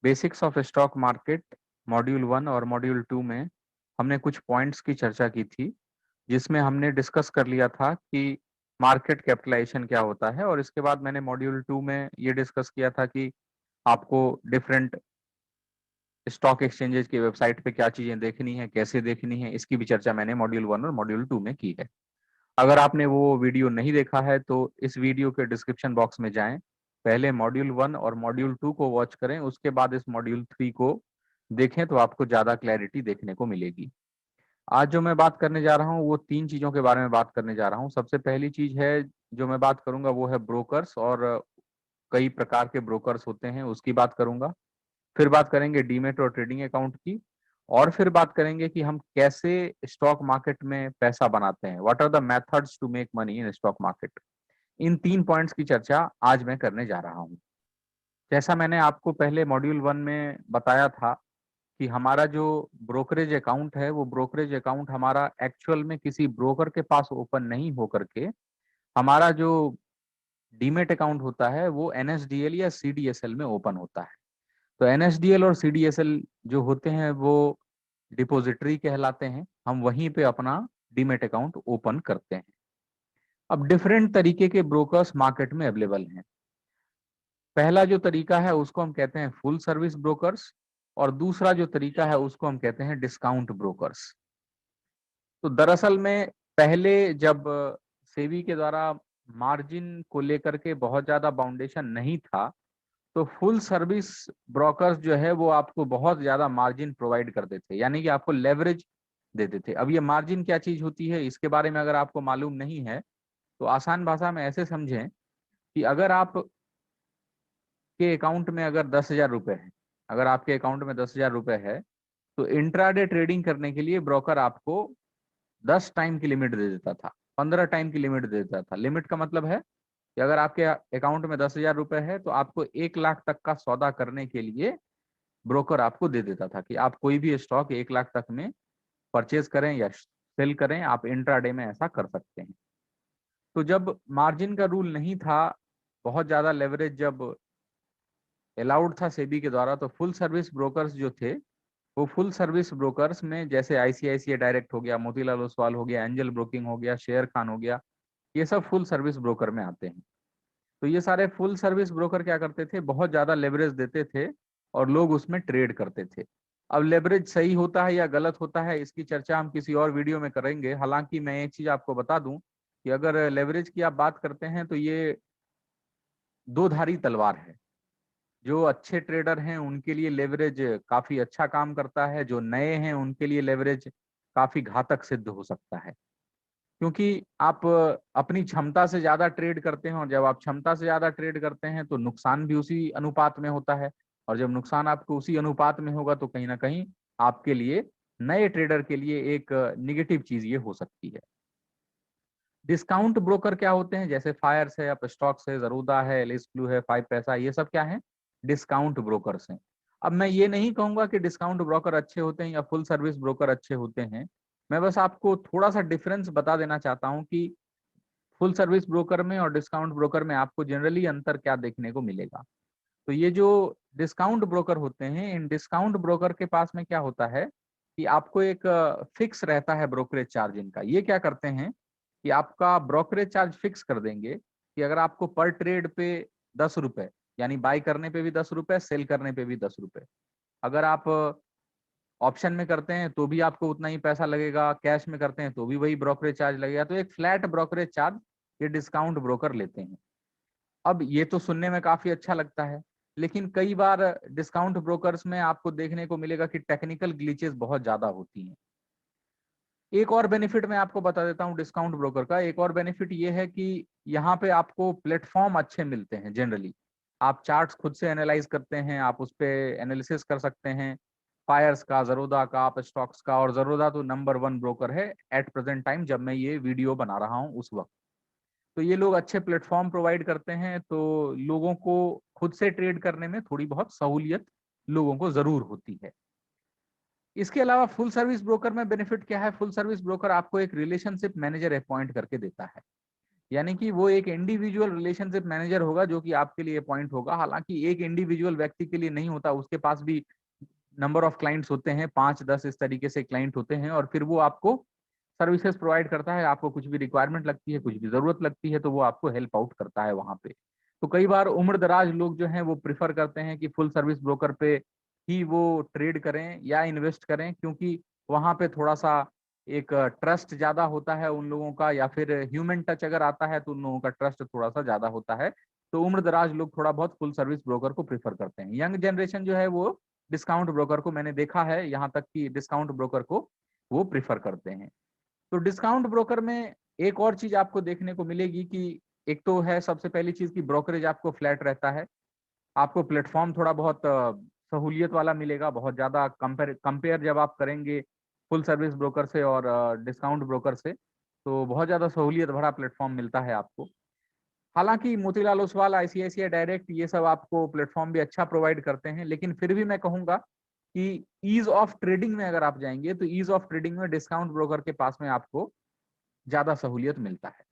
Basics of stock market module 1 और module 2 में हमने कुछ पॉइंट्स की चर्चा की थी, जिसमें हमने डिस्कस कर लिया था कि मार्केट कैपिटलाइजेशन क्या होता है। और इसके बाद मैंने मॉड्यूल 2 में ये डिस्कस किया था कि आपको डिफरेंट स्टॉक एक्सचेंजेस की वेबसाइट पे क्या चीजें देखनी है, कैसे देखनी है, इसकी भी चर्चा मैंने मॉड्यूल 1 और मॉड्यूल 2 में की है। अगर आपने वो वीडियो नहीं देखा है तो इस वीडियो के डिस्क्रिप्शन बॉक्स में जाएं, पहले मॉड्यूल 1 और मॉड्यूल 2 को वॉच करें, उसके बाद इस मॉड्यूल 3 को देखें तो आपको ज्यादा क्लैरिटी देखने को मिलेगी। आज जो मैं बात करने जा रहा हूँ वो 3 चीजों के बारे में बात करने जा रहा हूँ। सबसे पहली चीज है जो मैं बात करूंगा वो है ब्रोकर्स, और कई प्रकार के ब्रोकर्स होते हैं उसकी बात करूंगा। फिर बात करेंगे डीमेट और ट्रेडिंग अकाउंट की, और फिर बात करेंगे कि हम कैसे स्टॉक मार्केट में पैसा बनाते हैं, what are the methods to make money in stock market. इन 3 पॉइंट्स की चर्चा आज मैं करने जा रहा हूँ। जैसा मैंने आपको पहले मॉड्यूल 1 में बताया था कि हमारा जो ब्रोकरेज अकाउंट है वो ब्रोकरेज अकाउंट हमारा एक्चुअल में किसी ब्रोकर के पास ओपन नहीं हो करके हमारा जो डीमेट अकाउंट होता है वो एनएसडीएल या सीडीएसएल में ओपन होता है। तो एनएसडीएल और सीडीएसएल जो होते हैं वो डिपॉजिटरी कहलाते हैं। हम वहीं पे अपना डीमेट अकाउंट ओपन करते हैं। अब डिफरेंट तरीके के ब्रोकर्स मार्केट में अवेलेबल हैं। पहला जो तरीका है उसको हम कहते हैं फुल सर्विस ब्रोकर्स, और दूसरा जो तरीका है उसको हम कहते हैं डिस्काउंट ब्रोकर्स। तो दरअसल में पहले जब सेबी के द्वारा मार्जिन को लेकर के बहुत ज्यादा बाउंडेशन नहीं था, तो फुल सर्विस ब्रोकर्स जो है वो आपको बहुत ज्यादा मार्जिन प्रोवाइड करते थे, यानी कि आपको लेवरेज देते थे। अब ये मार्जिन क्या चीज होती है इसके बारे में अगर आपको मालूम नहीं है तो आसान भाषा में ऐसे समझें कि अगर आप के अकाउंट में अगर 10,000 रुपए है, अगर आपके अकाउंट में 10,000 रुपए है, तो इंट्राडे ट्रेडिंग करने के लिए ब्रोकर आपको 10 टाइम की लिमिट दे देता था, 15 टाइम की लिमिट दे देता था। लिमिट का मतलब है कि अगर आपके अकाउंट में 10,000 रुपए है तो आपको 1 लाख तक का सौदा करने के लिए ब्रोकर आपको दे देता था कि आप कोई भी स्टॉक 1 लाख तक में परचेज करें या सेल करें, आप इंट्राडे में ऐसा कर सकते हैं। तो जब मार्जिन का रूल नहीं था, बहुत ज्यादा लेवरेज जब अलाउड था सेबी के द्वारा, तो फुल सर्विस ब्रोकर्स जो थे वो फुल सर्विस ब्रोकर्स में जैसे आईसीआईसीआई डायरेक्ट हो गया, मोतीलाल ओसवाल हो गया, एंजल ब्रोकिंग हो गया, शेयर खान हो गया, ये सब फुल सर्विस ब्रोकर में आते हैं। तो ये सारे फुल सर्विस ब्रोकर क्या करते थे, बहुत ज्यादा लेवरेज देते थे और लोग उसमें ट्रेड करते थे। अब लेवरेज सही होता है या गलत होता है इसकी चर्चा हम किसी और वीडियो में करेंगे। हालांकि मैं एक चीज आपको बता दूं कि अगर लेवरेज की आप बात करते हैं तो ये दो धारी तलवार है। जो अच्छे ट्रेडर हैं उनके लिए लेवरेज काफी अच्छा काम करता है, जो नए हैं उनके लिए लेवरेज काफी घातक सिद्ध हो सकता है। क्योंकि आप अपनी क्षमता से ज्यादा ट्रेड करते हैं, और जब आप क्षमता से ज्यादा ट्रेड करते हैं तो नुकसान भी उसी अनुपात में होता है, और जब नुकसान आपको उसी अनुपात में होगा तो कहीं ना कहीं आपके लिए, नए ट्रेडर के लिए एक निगेटिव चीज ये हो सकती है। डिस्काउंट ब्रोकर क्या होते हैं, जैसे फायर्स है, अप स्टॉक्स है, जरूदा है, एलिस ब्लू है, 5 पैसा, ये सब क्या है, डिस्काउंट ब्रोकर्स हैं। अब मैं ये नहीं कहूंगा कि डिस्काउंट ब्रोकर अच्छे होते हैं या फुल सर्विस ब्रोकर अच्छे होते हैं। मैं बस आपको थोड़ा सा डिफरेंस बता देना चाहता हूं कि फुल सर्विस ब्रोकर में और डिस्काउंट ब्रोकर में आपको जनरली अंतर क्या देखने को मिलेगा। तो ये जो डिस्काउंट ब्रोकर होते हैं, इन डिस्काउंट ब्रोकर के पास में क्या होता है कि आपको एक फिक्स रहता है ब्रोकरेज चार्ज इनका। ये क्या करते हैं कि आपका ब्रोकरेज चार्ज फिक्स कर देंगे कि अगर आपको पर ट्रेड पे 10 रुपए, यानी बाई करने पे भी 10 रुपए, सेल करने पे भी 10 रुपए, अगर आप ऑप्शन में करते हैं तो भी आपको उतना ही पैसा लगेगा, कैश में करते हैं तो भी वही ब्रोकरेज चार्ज लगेगा। तो एक फ्लैट ब्रोकरेज चार्ज ये डिस्काउंट ब्रोकर लेते हैं। अब ये तो सुनने में काफी अच्छा लगता है, लेकिन कई बार डिस्काउंट ब्रोकर्स में आपको देखने को मिलेगा कि टेक्निकल ग्लिचेस बहुत ज्यादा होती हैं। एक और बेनिफिट मैं आपको बता देता हूं डिस्काउंट ब्रोकर का। एक और बेनिफिट ये है कि यहाँ पे आपको प्लेटफॉर्म अच्छे मिलते हैं जनरली। आप चार्ट्स खुद से एनालाइज करते हैं, आप उस पर एनालिसिस कर सकते हैं, फायर्स का, जरोदा का, आप स्टॉक्स का। और जरोदा तो नंबर 1 ब्रोकर है एट प्रेजेंट टाइम, जब मैं ये वीडियो बना रहा हूँ उस वक्त। तो ये लोग अच्छे प्लेटफॉर्म प्रोवाइड करते हैं, तो लोगों को खुद से ट्रेड करने में थोड़ी बहुत सहूलियत लोगों को जरूर होती है। इसके अलावा फुल सर्विस ब्रोकर में बेनिफिट क्या है, फुल सर्विस ब्रोकर आपको एक रिलेशनशिप मैनेजर अपॉइंट करके देता है। यानी कि वो एक इंडिविजुअल रिलेशनशिप मैनेजर होगा जो कि आपके लिए अपॉइंट होगा। हालांकि एक इंडिविजुअल व्यक्ति के लिए नहीं होता, उसके पास भी नंबर ऑफ क्लाइंट्स होते हैं, 5-10 इस तरीके से क्लाइंट होते हैं, और फिर वो आपको सर्विसेज प्रोवाइड करता है। आपको कुछ भी रिक्वायरमेंट लगती है, कुछ भी जरूरत लगती है, तो वो आपको हेल्प आउट करता है वहां पे। तो कई बार उम्र दराज लोग जो हैं वो प्रिफर करते हैं कि फुल सर्विस ब्रोकर पे ही वो ट्रेड करें या इन्वेस्ट करें, क्योंकि वहां पे थोड़ा सा एक ट्रस्ट ज्यादा होता है उन लोगों का, या फिर ह्यूमन टच अगर आता है तो उन लोगों का ट्रस्ट थोड़ा सा ज्यादा होता है। तो उम्र दराज लोग थोड़ा बहुत फुल सर्विस ब्रोकर को प्रिफर करते हैं। यंग जनरेशन जो है वो डिस्काउंट ब्रोकर को, मैंने देखा है यहाँ तक कि डिस्काउंट ब्रोकर को वो प्रिफर करते हैं। तो डिस्काउंट ब्रोकर में एक और चीज आपको देखने को मिलेगी कि एक तो है सबसे पहली चीज की ब्रोकरेज आपको फ्लैट रहता है। आपको प्लेटफॉर्म थोड़ा बहुत सहूलियत वाला मिलेगा, बहुत ज्यादा कंपेयर जब आप करेंगे फुल सर्विस ब्रोकर से और डिस्काउंट ब्रोकर से, तो बहुत ज्यादा सहूलियत भरा प्लेटफॉर्म मिलता है आपको। हालांकि मोतीलाल ओसवाल, आईसीआईसीआई डायरेक्ट, ये सब आपको प्लेटफॉर्म भी अच्छा प्रोवाइड करते हैं, लेकिन फिर भी मैं कहूंगा कि ईज ऑफ ट्रेडिंग में अगर आप जाएंगे तो ईज ऑफ ट्रेडिंग में डिस्काउंट ब्रोकर के पास में आपको ज्यादा सहूलियत मिलता है।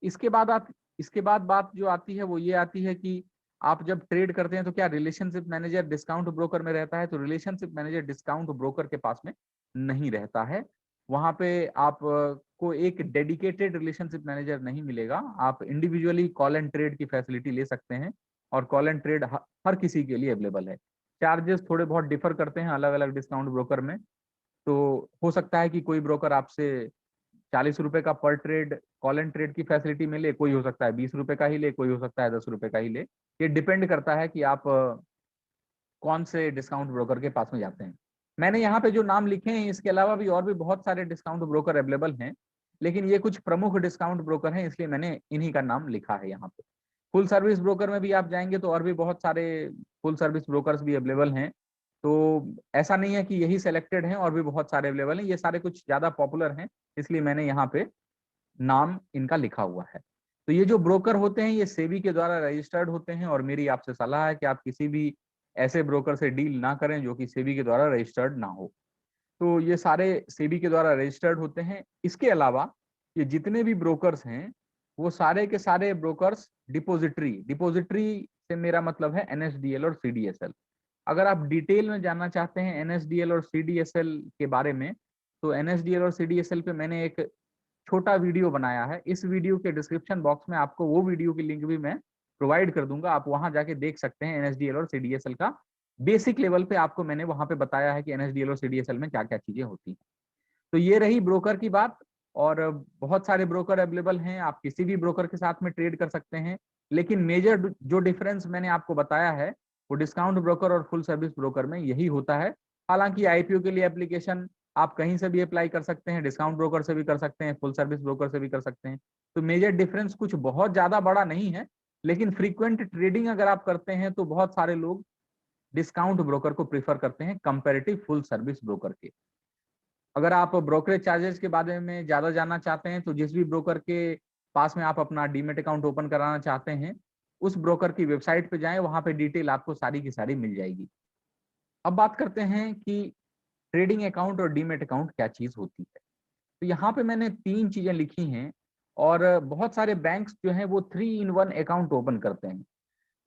इसके बाद आप इसके बाद बात जो आती है वो ये आती है कि आप जब ट्रेड करते हैं तो क्या रिलेशनशिप मैनेजर डिस्काउंट ब्रोकर में रहता है? तो रिलेशनशिप मैनेजर डिस्काउंट ब्रोकर के पास में नहीं रहता है। वहां पे आप को एक डेडिकेटेड रिलेशनशिप मैनेजर नहीं मिलेगा। आप इंडिविजुअली कॉल एंड ट्रेड की फैसिलिटी ले सकते हैं, और कॉल एंड ट्रेड हर किसी के लिए अवेलेबल है। चार्जेस थोड़े बहुत डिफर करते हैं अलग अलग डिस्काउंट ब्रोकर में। तो हो सकता है कि कोई ब्रोकर आपसे 40 रुपए का पर ट्रेड कॉल एंड ट्रेड की फैसिलिटी में ले, कोई हो सकता है 20 रुपए का ही ले, कोई हो सकता है 10 रुपए का ही ले। ये डिपेंड करता है कि आप कौन से डिस्काउंट ब्रोकर के पास में जाते हैं। मैंने यहाँ पे जो नाम लिखे हैं, इसके अलावा भी और भी बहुत सारे डिस्काउंट ब्रोकर अवेलेबल हैं, लेकिन ये कुछ प्रमुख डिस्काउंट ब्रोकर हैं, इसलिए मैंने इन्हीं का नाम लिखा है यहाँ पे। फुल सर्विस ब्रोकर में भी आप जाएंगे तो और भी बहुत सारे फुल सर्विस ब्रोकर्स भी अवेलेबल हैं। तो ऐसा नहीं है कि यही सेलेक्टेड हैं, और भी बहुत सारे अवेलेबल हैं, ये सारे कुछ ज्यादा पॉपुलर हैं, इसलिए मैंने यहाँ पे नाम इनका लिखा हुआ है। तो ये जो ब्रोकर होते हैं ये सेबी के द्वारा रजिस्टर्ड होते हैं, और मेरी आपसे सलाह है कि आप किसी भी ऐसे ब्रोकर से डील ना करें जो कि सेबी के द्वारा रजिस्टर्ड ना हो। तो ये सारे सेबी के द्वारा रजिस्टर्ड होते हैं। इसके अलावा ये जितने भी ब्रोकर्स हैं वो सारे के सारे ब्रोकर्स डिपोजिटरी डिपोजिटरी से मेरा मतलब है एनएसडीएल और सीडीएसएल। अगर आप डिटेल में जानना चाहते हैं एनएसडीएल और सीडीएसएल के बारे में, तो एनएसडीएल और सीडीएसएल पे मैंने एक छोटा वीडियो बनाया है। इस वीडियो के डिस्क्रिप्शन बॉक्स में आपको वो वीडियो की लिंक भी मैं प्रोवाइड कर दूंगा, आप वहां जाके देख सकते हैं एनएसडीएल और सीडीएसएल का बेसिक लेवल पे आपको मैंने वहां पे बताया है कि एनएसडीएल और सीडीएसएल में क्या क्या चीजें होती हैं। तो ये रही ब्रोकर की बात। और बहुत सारे ब्रोकर अवेलेबल हैं, आप किसी भी ब्रोकर के साथ में ट्रेड कर सकते हैं, लेकिन मेजर जो डिफरेंस मैंने आपको बताया है वो डिस्काउंट ब्रोकर और फुल सर्विस ब्रोकर में यही होता है। हालांकि आईपीओ के लिए एप्लीकेशन आप कहीं से भी अप्लाई कर सकते हैं, डिस्काउंट ब्रोकर से भी कर सकते हैं, फुल सर्विस ब्रोकर से भी कर सकते हैं। तो मेजर डिफरेंस कुछ बहुत ज्यादा बड़ा नहीं है, लेकिन फ्रीक्वेंट ट्रेडिंग अगर आप करते हैं तो बहुत सारे लोग डिस्काउंट ब्रोकर को प्रीफर करते हैं कंपैरेटिव फुल सर्विस ब्रोकर के। अगर आप ब्रोकरेज चार्जेस के बारे में ज्यादा जानना चाहते हैं तो जिस भी ब्रोकर के पास में आप अपना डीमेट अकाउंट ओपन कराना चाहते हैं उस ब्रोकर की वेबसाइट पे जाएं, वहां पे डिटेल आपको सारी की सारी मिल जाएगी। अब बात करते हैं कि ट्रेडिंग अकाउंट और डीमेट अकाउंट क्या चीज होती है। तो यहाँ पे मैंने 3 चीजें लिखी हैं, और बहुत सारे बैंक्स जो हैं वो 3-in-1 अकाउंट ओपन करते हैं।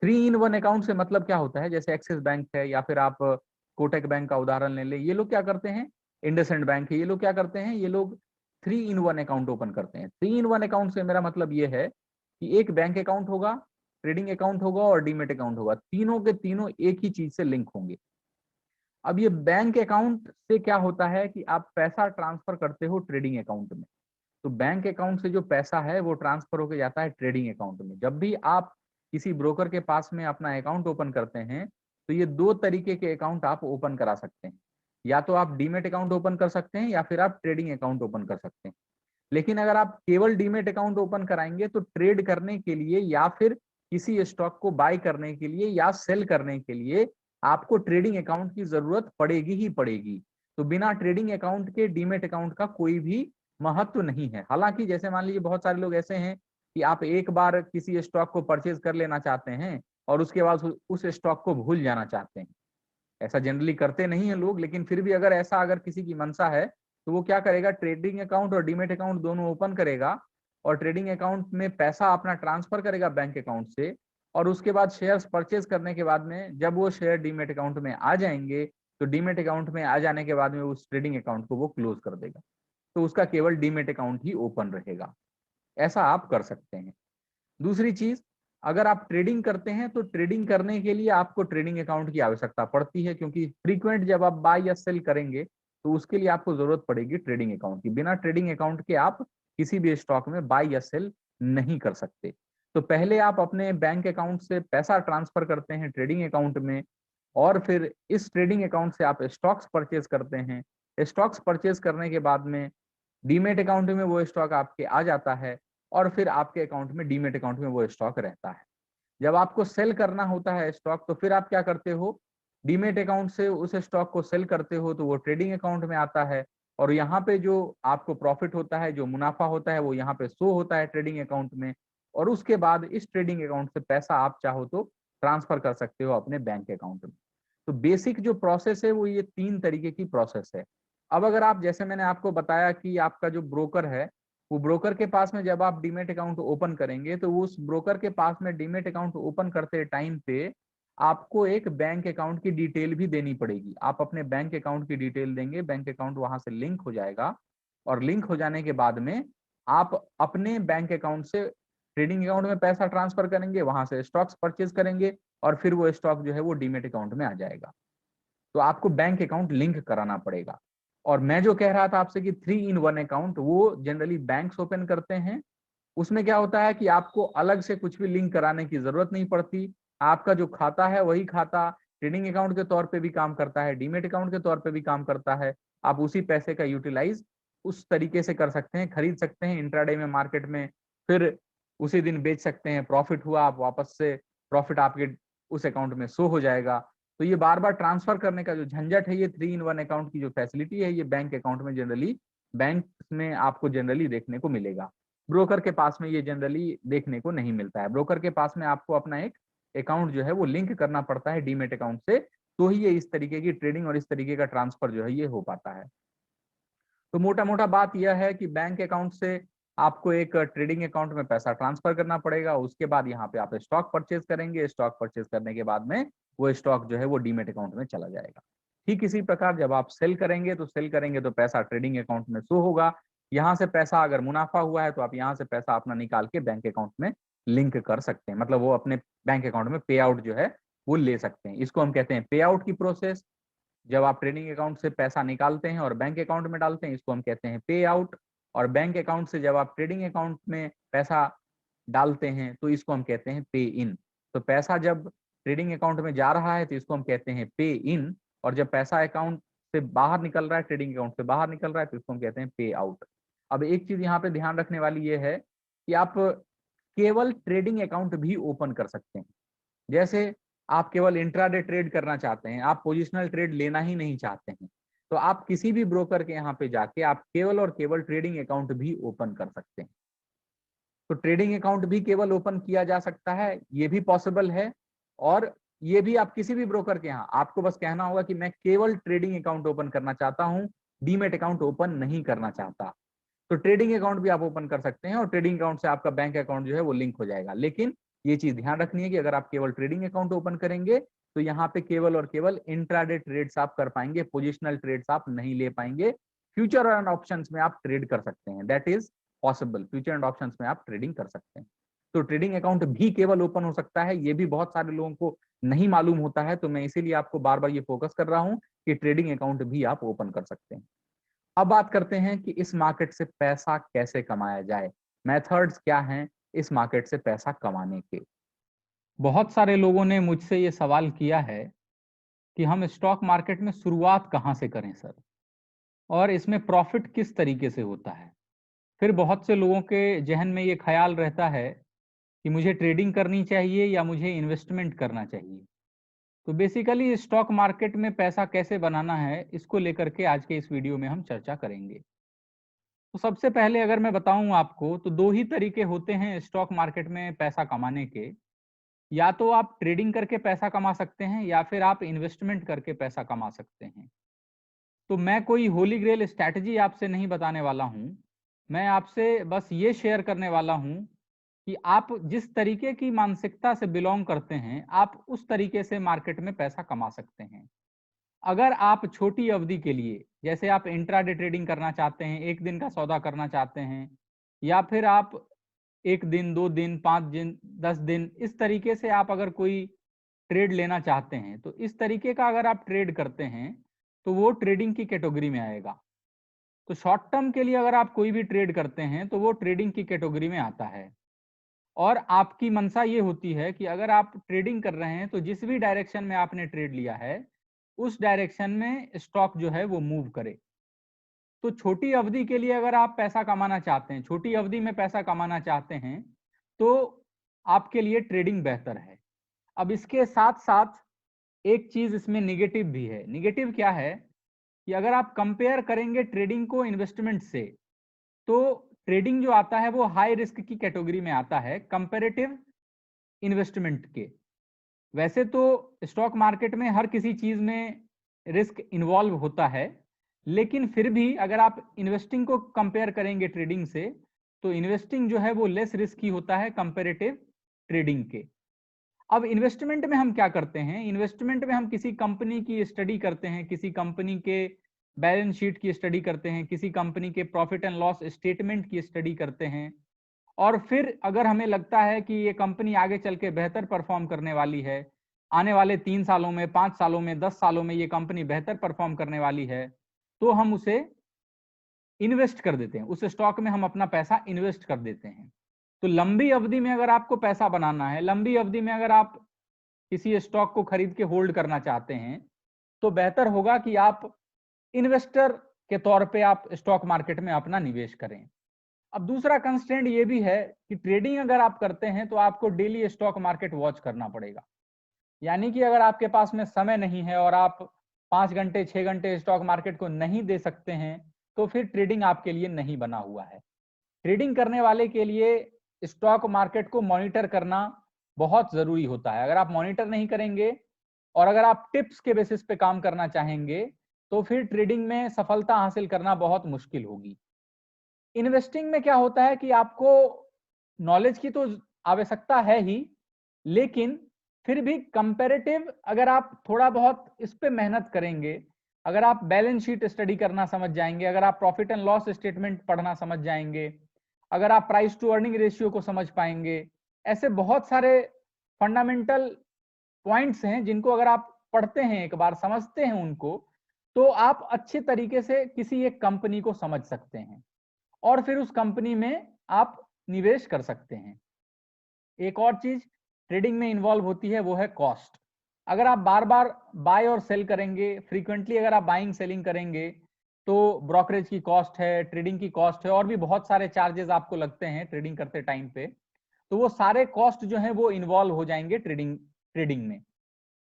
3-in-1 अकाउंट से मतलब क्या होता है, जैसे एक्सिस बैंक है या फिर आप कोटक बैंक का उदाहरण ले लें, ये लोग क्या करते हैं, इंडसइंड बैंक है, ये लोग क्या करते हैं, ये लोग 3-in-1 अकाउंट ओपन करते हैं। 3-in-1 अकाउंट से मेरा मतलब ये है कि एक बैंक अकाउंट होगा, ट्रेडिंग अकाउंट होगा और डीमेट अकाउंट होगा, तीनों के तीनों एक ही चीज से लिंक होंगे। अब ये बैंक अकाउंट से क्या होता है कि आप पैसा ट्रांसफर करते हो ट्रेडिंग अकाउंट में, तो बैंक अकाउंट से जो पैसा है वो ट्रांसफर होकर जाता है ट्रेडिंग अकाउंट में। जब भी आप किसी ब्रोकर के पास में अपना अकाउंट ओपन करते हैं तो ये 2 तरीके के अकाउंट आप ओपन करा सकते हैं, या तो आप डीमेट अकाउंट ओपन कर सकते हैं या फिर आप ट्रेडिंग अकाउंट ओपन कर सकते हैं। लेकिन अगर आप केवल डीमेट अकाउंट ओपन कराएंगे तो ट्रेड करने के लिए या फिर किसी स्टॉक को बाय करने के लिए या सेल करने के लिए आपको ट्रेडिंग अकाउंट की जरूरत पड़ेगी ही पड़ेगी। तो बिना ट्रेडिंग अकाउंट के डीमेट अकाउंट का कोई भी महत्व नहीं है। हालांकि जैसे मान लीजिए बहुत सारे लोग ऐसे हैं कि आप एक बार किसी स्टॉक को परचेज कर लेना चाहते हैं और उसके बाद उस स्टॉक को भूल जाना चाहते हैं। ऐसा जनरली करते नहीं है लोग, लेकिन फिर भी अगर किसी की मंशा है तो वो क्या करेगा, ट्रेडिंग अकाउंट और डीमेट अकाउंट दोनों ओपन करेगा, और ट्रेडिंग अकाउंट में पैसा अपना ट्रांसफर करेगा बैंक अकाउंट से, और उसके बाद शेयर्स परचेज करने के बाद में जब वो शेयर डीमेट अकाउंट में आ जाएंगे तो डीमेट अकाउंट में आ जाने के बाद में उस ट्रेडिंग अकाउंट को वो क्लोज कर देगा, तो उसका केवल डीमेट अकाउंट ही ओपन रहेगा। ऐसा आप कर सकते हैं। दूसरी चीज, अगर आप ट्रेडिंग करते हैं तो ट्रेडिंग करने के लिए आपको ट्रेडिंग अकाउंट की आवश्यकता पड़ती है, क्योंकि फ्रीक्वेंट जब आप बाय या सेल करेंगे तो उसके लिए आपको जरूरत पड़ेगी ट्रेडिंग अकाउंट की। बिना ट्रेडिंग अकाउंट के आप किसी भी स्टॉक में बाय या सेल नहीं कर सकते। तो पहले आप अपने बैंक अकाउंट से पैसा ट्रांसफर करते हैं ट्रेडिंग अकाउंट में, और फिर इस ट्रेडिंग अकाउंट से आप स्टॉक्स परचेज करते हैं। स्टॉक्स परचेज करने के बाद में डीमेट अकाउंट में वो स्टॉक आपके आ जाता है, और फिर आपके अकाउंट में डीमेट अकाउंट में वो स्टॉक रहता है। जब आपको सेल करना होता है स्टॉक, तो फिर आप क्या करते हो, डीमेट अकाउंट से उस स्टॉक को सेल करते हो तो वो ट्रेडिंग अकाउंट में आता है, और यहाँ पे जो आपको प्रॉफिट होता है, जो मुनाफा होता है, वो यहाँ पे शो होता है ट्रेडिंग अकाउंट में। और उसके बाद इस ट्रेडिंग अकाउंट से पैसा आप चाहो तो ट्रांसफर कर सकते हो अपने बैंक अकाउंट में। तो बेसिक जो प्रोसेस है वो ये 3 तरीके की प्रोसेस है। अब अगर आप, जैसे मैंने आपको बताया कि आपका जो ब्रोकर है, वो ब्रोकर के पास में जब आप डीमेट अकाउंट ओपन करेंगे तो उस ब्रोकर के पास में डीमेट अकाउंट ओपन करते टाइम पे आपको एक बैंक अकाउंट की डिटेल भी देनी पड़ेगी। आप अपने बैंक अकाउंट की डिटेल देंगे, बैंक अकाउंट वहां से लिंक हो जाएगा, और लिंक हो जाने के बाद में आप अपने बैंक अकाउंट से ट्रेडिंग अकाउंट में पैसा ट्रांसफर करेंगे, वहां से स्टॉक्स परचेज करेंगे, और फिर वो स्टॉक जो है वो डीमेट अकाउंट में आ जाएगा। तो आपको बैंक अकाउंट लिंक कराना पड़ेगा। और मैं जो कह रहा था आपसे कि 3-in-1 अकाउंट, वो जनरली बैंक्स ओपन करते हैं। उसमें क्या होता है कि आपको अलग से कुछ भी लिंक कराने की जरूरत नहीं पड़ती। आपका जो खाता है वही खाता ट्रेडिंग अकाउंट के तौर पे भी काम करता है, डीमेट अकाउंट के तौर पे भी काम करता है। आप उसी पैसे का यूटिलाइज उस तरीके से कर सकते हैं, खरीद सकते हैं इंट्राडे में मार्केट में, फिर उसी दिन बेच सकते हैं। प्रॉफिट हुआ, आप वापस से प्रॉफिट आपके उस अकाउंट में शो हो जाएगा। तो ये बार बार ट्रांसफर करने का जो झंझट है, ये 3-in-1 अकाउंट की जो फैसिलिटी है, ये बैंक अकाउंट में जनरली, बैंक में आपको जनरली देखने को मिलेगा। ब्रोकर के पास में ये जनरली देखने को नहीं मिलता है। ब्रोकर के पास में आपको अपना एक अकाउंट जो है वो लिंक करना पड़ता है डीमेट अकाउंट से, तो ही ये इस तरीके की ट्रेडिंग और इस तरीके का ट्रांसफर जो है ये हो पाता है। तो मोटा मोटा बात यह है कि बैंक अकाउंट से आपको एक ट्रेडिंग अकाउंट में पैसा ट्रांसफर करना पड़ेगा, उसके बाद यहाँ पे आप स्टॉक परचेज करेंगे, स्टॉक परचेज करने के बाद में वो स्टॉक जो है वो डीमेट अकाउंट में चला जाएगा। ठीक इसी प्रकार जब आप सेल करेंगे तो पैसा ट्रेडिंग अकाउंट में शो होगा। यहाँ से पैसा अगर मुनाफा हुआ है तो आप यहाँ से पैसा अपना निकाल के बैंक अकाउंट में लिंक कर सकते हैं, मतलब वो अपने बैंक अकाउंट में पे आउट जो है वो ले सकते हैं। इसको हम कहते हैं पे आउट की प्रोसेस। जब आप ट्रेडिंग अकाउंट से पैसा निकालते हैं और बैंक अकाउंट में डालते हैं, इसको हम कहते हैं पे आउट। और बैंक अकाउंट से जब आप ट्रेडिंग अकाउंट में पैसा डालते हैं तो इसको हम कहते हैं पे इन। तो पैसा जब ट्रेडिंग अकाउंट में जा रहा है तो इसको हम कहते हैं पे इन, और जब पैसा अकाउंट से बाहर निकल रहा है, ट्रेडिंग अकाउंट से बाहर निकल रहा है, तो इसको हम कहते हैं पे आउट। अब एक चीज यहाँ पे ध्यान रखने वाली ये है कि आप केवल ट्रेडिंग अकाउंट भी ओपन कर सकते हैं। जैसे आप केवल इंट्राडे ट्रेड करना चाहते हैं, आप पोजिशनल ट्रेड लेना ही नहीं चाहते हैं, तो आप किसी भी ब्रोकर के यहाँ पे जाके आप केवल और केवल ट्रेडिंग अकाउंट भी ओपन कर सकते हैं। तो ट्रेडिंग अकाउंट भी केवल ओपन किया जा सकता है, ये भी पॉसिबल है। और ये भी आप किसी भी ब्रोकर के यहाँ, आपको बस कहना होगा कि मैं केवल ट्रेडिंग अकाउंट ओपन करना चाहता हूँ, डीमेट अकाउंट ओपन नहीं करना चाहता, तो ट्रेडिंग अकाउंट भी आप ओपन कर सकते हैं, और ट्रेडिंग अकाउंट से आपका बैंक अकाउंट जो है वो लिंक हो जाएगा। लेकिन ये चीज ध्यान रखनी है कि अगर आप केवल ट्रेडिंग अकाउंट ओपन करेंगे तो यहाँ पे केवल और केवल इंट्राडे ट्रेड्स आप कर पाएंगे, पोजिशनल ट्रेड्स आप नहीं ले पाएंगे। फ्यूचर एंड ऑप्शंस में आप ट्रेड कर सकते हैं, that is possible. Future and options में आप ट्रेडिंग कर सकते हैं। तो ट्रेडिंग अकाउंट भी केवल ओपन हो सकता है, ये भी बहुत सारे लोगों को नहीं मालूम होता है, तो मैं इसीलिए आपको बार बार ये फोकस कर रहा हूँ कि ट्रेडिंग अकाउंट भी आप ओपन कर सकते हैं। अब बात करते हैं कि इस मार्केट से पैसा कैसे कमाया जाए, मेथड्स क्या हैं इस मार्केट से पैसा कमाने के। बहुत सारे लोगों ने मुझसे ये सवाल किया है कि हम स्टॉक मार्केट में शुरुआत कहाँ से करें सर, और इसमें प्रॉफिट किस तरीके से होता है। फिर बहुत से लोगों के जहन में ये ख्याल रहता है कि मुझे ट्रेडिंग करनी चाहिए या मुझे इन्वेस्टमेंट करना चाहिए। तो बेसिकली स्टॉक मार्केट में पैसा कैसे बनाना है, इसको लेकर के आज के इस वीडियो में हम चर्चा करेंगे। तो सबसे पहले अगर मैं बताऊं आपको, तो 2 ही तरीके होते हैं स्टॉक मार्केट में पैसा कमाने के। या तो आप ट्रेडिंग करके पैसा कमा सकते हैं, या फिर आप इन्वेस्टमेंट करके पैसा कमा सकते हैं। तो मैं कोई होली ग्रेल स्ट्रैटेजी आपसे नहीं बताने वाला हूं, मैं आपसे बस ये शेयर करने वाला हूं कि आप जिस तरीके की मानसिकता से बिलोंग करते हैं, आप उस तरीके से मार्केट में पैसा कमा सकते हैं। अगर आप छोटी अवधि के लिए, जैसे आप इंट्राडे ट्रेडिंग करना चाहते हैं, 1 दिन का सौदा करना चाहते हैं, या फिर आप 1 दिन, 2 दिन, 5 दिन, 10 दिन, इस तरीके से आप अगर कोई ट्रेड लेना चाहते हैं, तो इस तरीके का अगर आप ट्रेड करते हैं, तो वो ट्रेडिंग की कैटेगरी में आएगा। तो शॉर्ट टर्म के लिए अगर आप कोई भी ट्रेड करते हैं, तो वो ट्रेडिंग की कैटेगरी में आता है। और आपकी मंशा ये होती है कि अगर आप ट्रेडिंग कर रहे हैं, तो जिस भी डायरेक्शन में आपने ट्रेड लिया है, उस डायरेक्शन में स्टॉक जो है वो मूव करे। तो छोटी अवधि के लिए अगर आप पैसा कमाना चाहते हैं, छोटी अवधि में पैसा कमाना चाहते हैं, तो आपके लिए ट्रेडिंग बेहतर है। अब इसके साथ साथ एक चीज इसमें निगेटिव भी है। निगेटिव क्या है कि अगर आप कंपेयर करेंगे ट्रेडिंग को इन्वेस्टमेंट से, तो ट्रेडिंग जो आता है वो हाई रिस्क की कैटेगरी में आता है कंपैरेटिव इन्वेस्टमेंट के। वैसे तो स्टॉक मार्केट में हर किसी चीज में रिस्क इन्वॉल्व होता है, लेकिन फिर भी अगर आप इन्वेस्टिंग को कंपेयर करेंगे ट्रेडिंग से, तो इन्वेस्टिंग जो है वो लेस रिस्की होता है कंपैरेटिव ट्रेडिंग के। अब इन्वेस्टमेंट में हम क्या करते हैं? इन्वेस्टमेंट में हम किसी कंपनी की स्टडी करते हैं, किसी कंपनी के बैलेंस शीट की स्टडी करते हैं, किसी कंपनी के प्रॉफिट एंड लॉस स्टेटमेंट की स्टडी करते हैं, और फिर अगर हमें लगता है कि ये कंपनी आगे चल के बेहतर परफॉर्म करने वाली है, आने वाले 3 सालों में, 5 सालों में, 10 सालों में ये कंपनी बेहतर परफॉर्म करने वाली है, तो हम उसे इन्वेस्ट कर देते हैं, उस स्टॉक में हम अपना पैसा इन्वेस्ट कर देते हैं। तो लंबी अवधि में अगर आपको पैसा बनाना है, लंबी अवधि में अगर आप किसी स्टॉक को खरीद के होल्ड करना चाहते हैं, तो बेहतर होगा कि आप इन्वेस्टर के तौर पे आप स्टॉक मार्केट में अपना निवेश करें। अब दूसरा कंस्ट्रेंट ये भी है कि ट्रेडिंग अगर आप करते हैं, तो आपको डेली स्टॉक मार्केट वॉच करना पड़ेगा। यानी कि अगर आपके पास में समय नहीं है और आप 5 घंटे 6 घंटे स्टॉक मार्केट को नहीं दे सकते हैं, तो फिर ट्रेडिंग आपके लिए नहीं बना हुआ है। ट्रेडिंग करने वाले के लिए स्टॉक मार्केट को मॉनिटर करना बहुत जरूरी होता है। अगर आप मॉनिटर नहीं करेंगे और अगर आप टिप्स के बेसिस पे काम करना चाहेंगे, तो फिर ट्रेडिंग में सफलता हासिल करना बहुत मुश्किल होगी। इन्वेस्टिंग में क्या होता है कि आपको नॉलेज की तो आवश्यकता है ही, लेकिन फिर भी कंपैरेटिव अगर आप थोड़ा बहुत इस पे मेहनत करेंगे, अगर आप बैलेंस शीट स्टडी करना समझ जाएंगे, अगर आप प्रॉफिट एंड लॉस स्टेटमेंट पढ़ना समझ जाएंगे, अगर आप प्राइस टू अर्निंग रेशियो को समझ पाएंगे, ऐसे बहुत सारे फंडामेंटल पॉइंट्स हैं जिनको अगर आप पढ़ते हैं, एक बार समझते हैं उनको, तो आप अच्छे तरीके से किसी एक कंपनी को समझ सकते हैं और फिर उस कंपनी में आप निवेश कर सकते हैं। एक और चीज ट्रेडिंग में इन्वॉल्व होती है, वो है कॉस्ट। अगर आप बार बार बाय और सेल करेंगे, फ्रीक्वेंटली अगर आप बाइंग सेलिंग करेंगे, तो ब्रोकरेज की कॉस्ट है, ट्रेडिंग की कॉस्ट है, और भी बहुत सारे चार्जेस आपको लगते हैं ट्रेडिंग करते टाइम पे। तो वो सारे कॉस्ट जो है वो इन्वॉल्व हो जाएंगे ट्रेडिंग ट्रेडिंग में।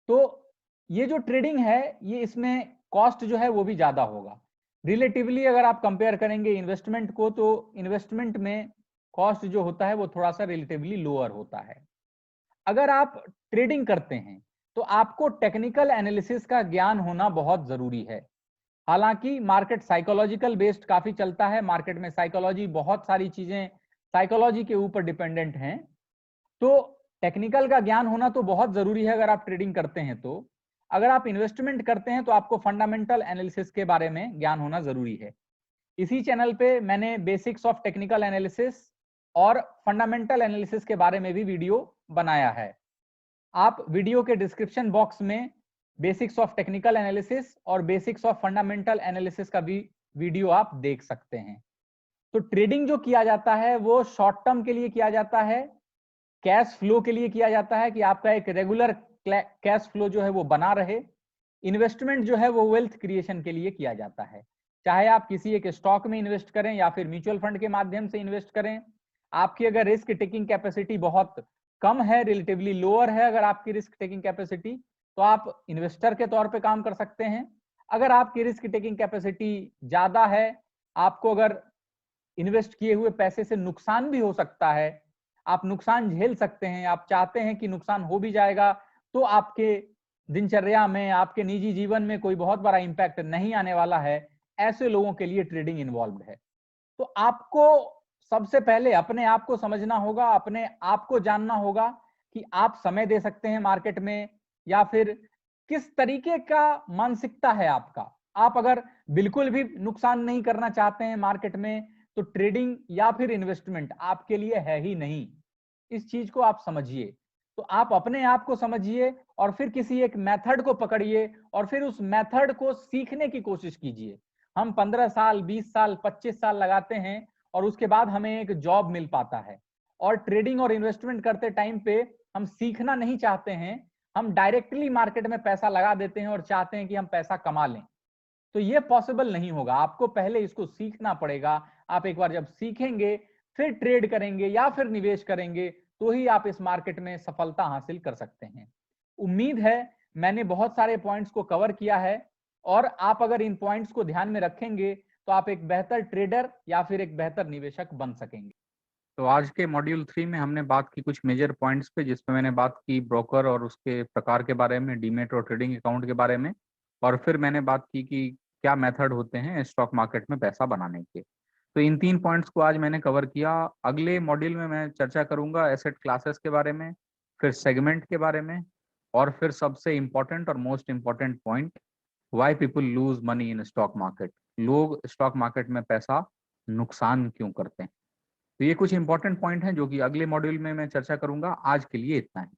तो ये जो ट्रेडिंग है, ये इसमें कॉस्ट जो है वो भी ज्यादा होगा रिलेटिवली। अगर आप कंपेयर करेंगे इन्वेस्टमेंट को, तो इन्वेस्टमेंट में कॉस्ट जो होता है वो थोड़ा सा रिलेटिवली लोअर होता है। अगर आप ट्रेडिंग करते हैं, तो आपको टेक्निकल एनालिसिस का ज्ञान होना बहुत जरूरी है। हालांकि मार्केट साइकोलॉजिकल बेस्ड काफी चलता है, मार्केट में साइकोलॉजी, बहुत सारी चीजें साइकोलॉजी के ऊपर डिपेंडेंट हैं। तो टेक्निकल का ज्ञान होना तो बहुत जरूरी है अगर आप ट्रेडिंग करते हैं। तो अगर आप इन्वेस्टमेंट करते हैं, तो आपको फंडामेंटल एनालिसिस के बारे में ज्ञान होना जरूरी है। इसी चैनल पे मैंने बेसिक्स ऑफ टेक्निकल एनालिसिस और फंडामेंटल एनालिसिस के बारे में भी वीडियो बनाया है। आप वीडियो के डिस्क्रिप्शन बॉक्स में बेसिक्स ऑफ टेक्निकल एनालिसिस और बेसिक्स ऑफ फंडामेंटल एनालिसिस का भी वीडियो आप देख सकते हैं। तो ट्रेडिंग जो किया जाता है वो शॉर्ट टर्म के लिए किया जाता है, कैश फ्लो के लिए किया जाता है कि आपका एक रेगुलर कैश फ्लो जो है वो बना रहे। इन्वेस्टमेंट जो है वो वेल्थ क्रिएशन के लिए किया जाता है, चाहे आप किसी एक स्टॉक में इन्वेस्ट करें या फिर म्यूचुअल फंड के माध्यम से इन्वेस्ट करें। आपकी अगर रिस्क टेकिंग कैपेसिटी बहुत कम है, रिलेटिवली लोअर है अगर आपकी रिस्क टेकिंग कैपेसिटी, तो आप इन्वेस्टर के तौर पे काम कर सकते हैं। अगर आपकी रिस्क टेकिंग कैपेसिटी ज्यादा है, आपको अगर इन्वेस्ट किए हुए पैसे से नुकसान भी हो सकता है, आप नुकसान झेल सकते हैं, आप चाहते हैं कि नुकसान हो भी जाएगा, तो आपके दिनचर्या में, आपके निजी जीवन में कोई बहुत बड़ा इंपैक्ट नहीं आने वाला है, ऐसे लोगों के लिए ट्रेडिंग इन्वॉल्व है। तो आपको सबसे पहले अपने आप को समझना होगा, अपने आप को जानना होगा कि आप समय दे सकते हैं मार्केट में, या फिर किस तरीके का मानसिकता है आपका। आप अगर बिल्कुल भी नुकसान नहीं करना चाहते हैं मार्केट में, तो ट्रेडिंग या फिर इन्वेस्टमेंट आपके लिए है ही नहीं। इस चीज को आप समझिए। तो आप अपने आप को समझिए और फिर किसी एक मेथड को पकड़िए और फिर उस मेथड को सीखने की कोशिश कीजिए। हम 15 साल, 20 साल, 25 साल लगाते हैं और उसके बाद हमें एक जॉब मिल पाता है। और ट्रेडिंग और इन्वेस्टमेंट करते टाइम पे हम सीखना नहीं चाहते हैं, हम डायरेक्टली मार्केट में पैसा लगा देते हैं और चाहते हैं कि हम पैसा कमा लें। तो ये पॉसिबल नहीं होगा, आपको पहले इसको सीखना पड़ेगा। आप एक बार जब सीखेंगे, फिर ट्रेड करेंगे या फिर निवेश करेंगे, तो ही आप इस मार्केट में सफलता हासिल कर सकते हैं। उम्मीद है मैंने बहुत सारे पॉइंट्स को कवर किया है, और आप अगर इन पॉइंट्स को ध्यान में रखेंगे तो आप एक बेहतर ट्रेडर या फिर एक बेहतर निवेशक बन सकेंगे। तो आज के मॉड्यूल 3 में हमने बात की कुछ मेजर पॉइंट्स पे, जिसमें मैंने बात की ब्रोकर और उसके प्रकार के बारे में, डीमेट और ट्रेडिंग अकाउंट के बारे में, और फिर मैंने बात की कि क्या मेथड होते हैं स्टॉक मार्केट में पैसा बनाने के। तो इन 3 पॉइंट्स को आज मैंने कवर किया। अगले मॉड्यूल में मैं चर्चा करूंगा एसेट क्लासेस के बारे में, फिर सेगमेंट के बारे में, और फिर सबसे इम्पोर्टेंट और most important point, why people lose money in stock market. लोग स्टॉक मार्केट में पैसा नुकसान क्यों करते हैं। तो ये कुछ इंपॉर्टेंट पॉइंट हैं जो कि अगले मॉड्यूल में मैं चर्चा करूंगा। आज के लिए इतना ही।